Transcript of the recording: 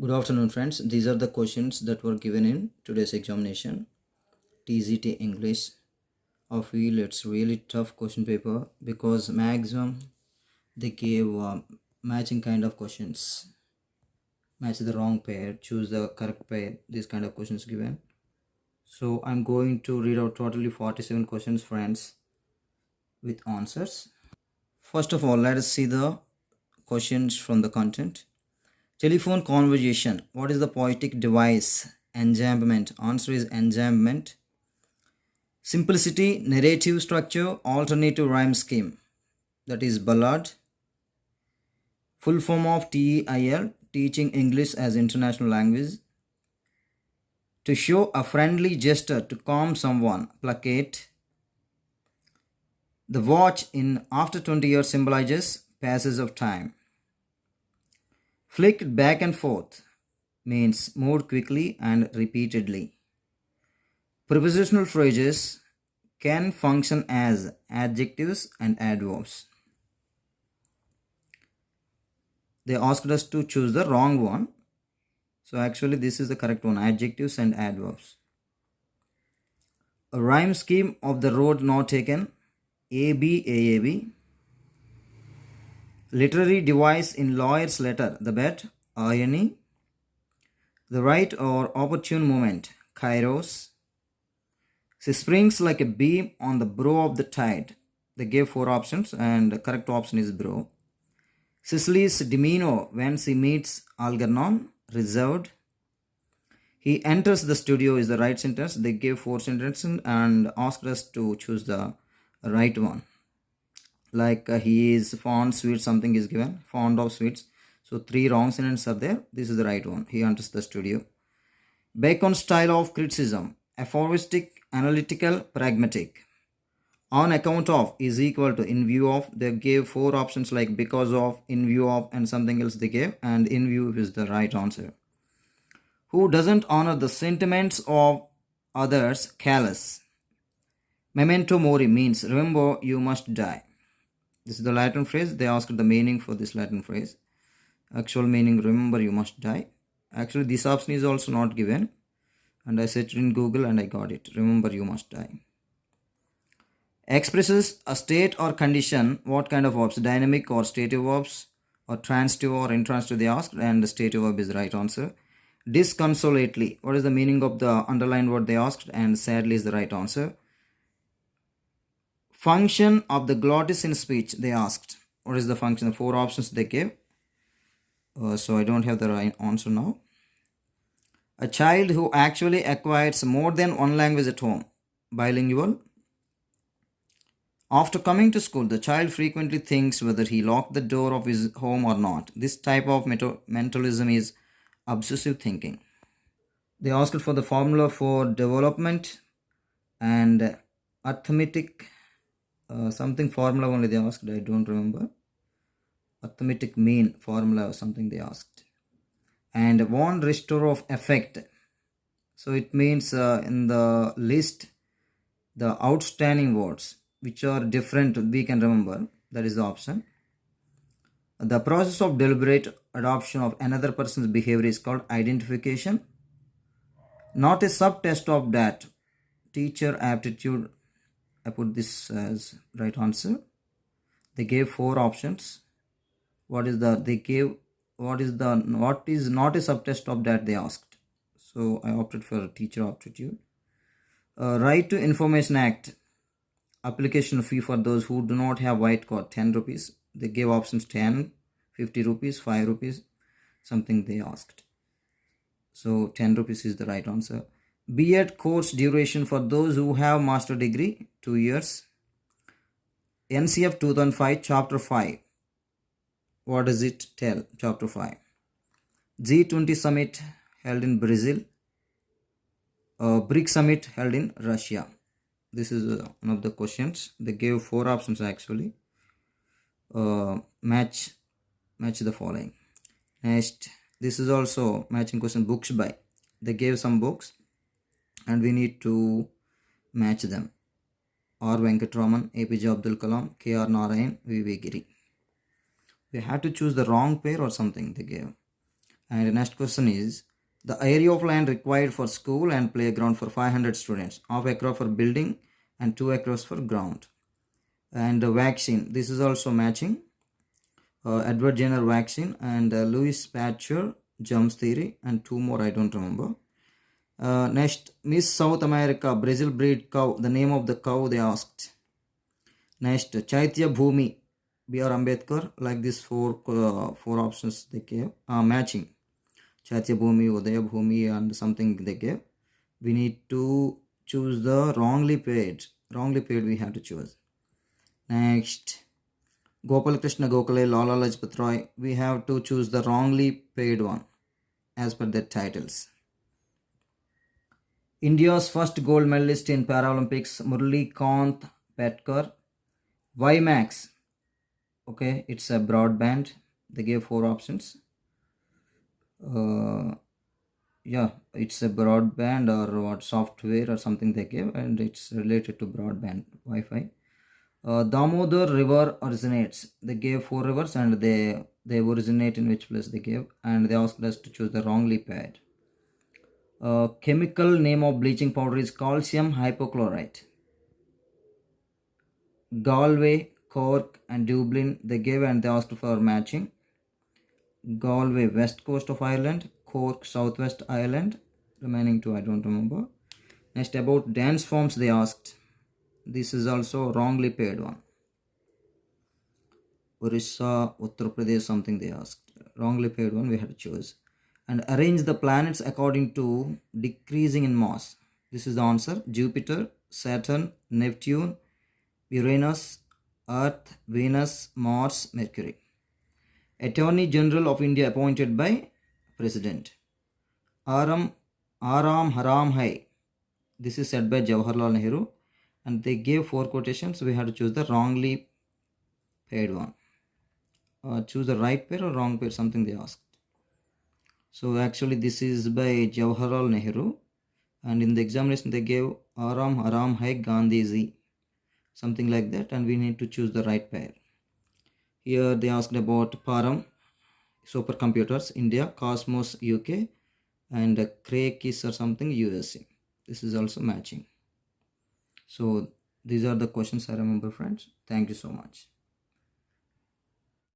Good afternoon, friends. These are the questions that were given in today's examination, TGT English. I feel it's really tough question paper because maximum they gave matching kind of questions. Match the wrong pair, choose the correct pair. These kind of questions given. So I'm going to read out totally 47 questions, friends, with answers. First of all, let us see the questions from the content. Telephone conversation. What is the poetic device? Enjambment. Answer is enjambment. Simplicity, narrative structure, alternative rhyme scheme. That is ballad. Full form of TEIL, teaching English as international language. To show a friendly gesture to calm someone, placate. The watch in after 20 years symbolizes passage of time. Flicked back and forth means moved quickly and repeatedly. Prepositional phrases can function as adjectives and adverbs. They asked us to choose the wrong one. So actually this is the correct one, adjectives and adverbs. A rhyme scheme of the road not taken, AB, AAB. Literary device in lawyer's letter, the bet, irony. The right or opportune moment, kairos. She springs like a beam on the brow of the tide. They gave 4 options and the correct option is brow. Cicely's demeanor when she meets Algernon, reserved. He enters the studio is the right sentence. They gave 4 sentences and asked us to choose the right one. Like he is fond sweet, something is given, fond of sweets. So 3 wrong sentences are there. This is the right one. He enters the studio. Bacon's style of criticism, aphoristic, analytical, pragmatic. On account of is equal to in view of. They gave 4 options like because of, in view of, and something else they gave, and in view is the right answer. Who doesn't honor the sentiments of others, callous. Memento mori means remember you must die. This is the Latin phrase. They asked the meaning for this Latin phrase. Actual meaning, remember you must die. Actually this option is also not given, and I searched in Google and I got it. Remember you must die. Expresses a state or condition. What kind of verbs? Dynamic or stative verbs, or transitive or intransitive they asked, and the stative verb is the right answer. Disconsolately. What is the meaning of the underlined word they asked, and sadly is the right answer. Function of the glottis in speech they asked. What is the function? The 4 options they gave. So I don't have the right answer now. A child who actually acquires more than one language at home. Bilingual. After coming to school, the child frequently thinks whether he locked the door of his home or not. This type of mentalism is obsessive thinking. They asked for the formula for development and arithmetic. Something formula only they asked, I don't remember. Arithmetic mean formula or something they asked. And one restore of effect. So it means in the list the outstanding words which are different we can remember. That is the option. The process of deliberate adoption of another person's behavior is called identification. Not a sub-test of that. Teacher aptitude. I put this as right answer. They gave 4 options. What is not a subtest of that they asked. So I opted for teacher aptitude. Right to Information Act. Application fee for those who do not have white card, 10 rupees. They gave options 10, 50 rupees, 5 rupees, something they asked. So 10 rupees is the right answer. B.Ed course duration for those who have master degree, 2 years. NCF 2005 chapter 5. What does it tell? Chapter 5. G20 summit held in Brazil. BRIC summit held in Russia. This is one of the questions. They gave 4 options actually. Match the following. Next, this is also matching question, books by. They gave some books and we need to match them. R. Venkatraman, APJ Abdul Kalam, K.R. Narayan, V.V. Giri. We had to choose the wrong pair or something they gave. And the next question is the area of land required for school and playground for 500 students, half acre for building and 2 acres for ground. And the vaccine, this is also matching. Edward Jenner vaccine and Louis Pasteur germs theory, and 2 more I don't remember. Next, Miss South America Brazil breed cow, the name of the cow they asked. Next, Chaitya Bhumi, B.R. Ambedkar, like this four options they gave, matching. Chaitya Bhumi, Udaya Bhumi, and something they gave. We need to choose the wrongly paid. Wrongly paid we have to choose. Next, Gopal Krishna Gokhale, Lala Lajpat Roy. We have to choose the wrongly paid one as per their titles. India's first gold medalist in Paralympics, Murali Kant Petkar. WiMAX. Okay, it's a broadband. They gave 4 options. Yeah, it's a broadband or what software or something they gave, and it's related to broadband Wi-Fi. Damodar River originates. They gave 4 rivers and they originate in which place they gave, and they asked us to choose the wrongly paired. Chemical name of bleaching powder is calcium hypochlorite. Galway, Cork, and Dublin they gave, and they asked for matching. Galway, west coast of Ireland. Cork, southwest Ireland. Remaining 2 I don't remember. Next, about dance forms they asked. This is also wrongly paired one. Orissa, Uttar Pradesh, something they asked. Wrongly paired one we had to choose. And arrange the planets according to decreasing in mass. This is the answer. Jupiter, Saturn, Neptune, Uranus, Earth, Venus, Mars, Mercury. Attorney General of India appointed by President. Aram Haram Hai. This is said by Jawaharlal Nehru. And they gave 4 quotations. We had to choose the wrongly paired one. Choose the right pair or wrong pair, something they asked. So actually this is by Jawaharlal Nehru. And in the examination they gave Aram Haram Hai Gandhiji. Something like that, and we need to choose the right pair. Here they asked about Param, supercomputers, India, Cosmos, UK, and Cray-Kiss or something, USA. This is also matching. So these are the questions I remember, friends. Thank you so much.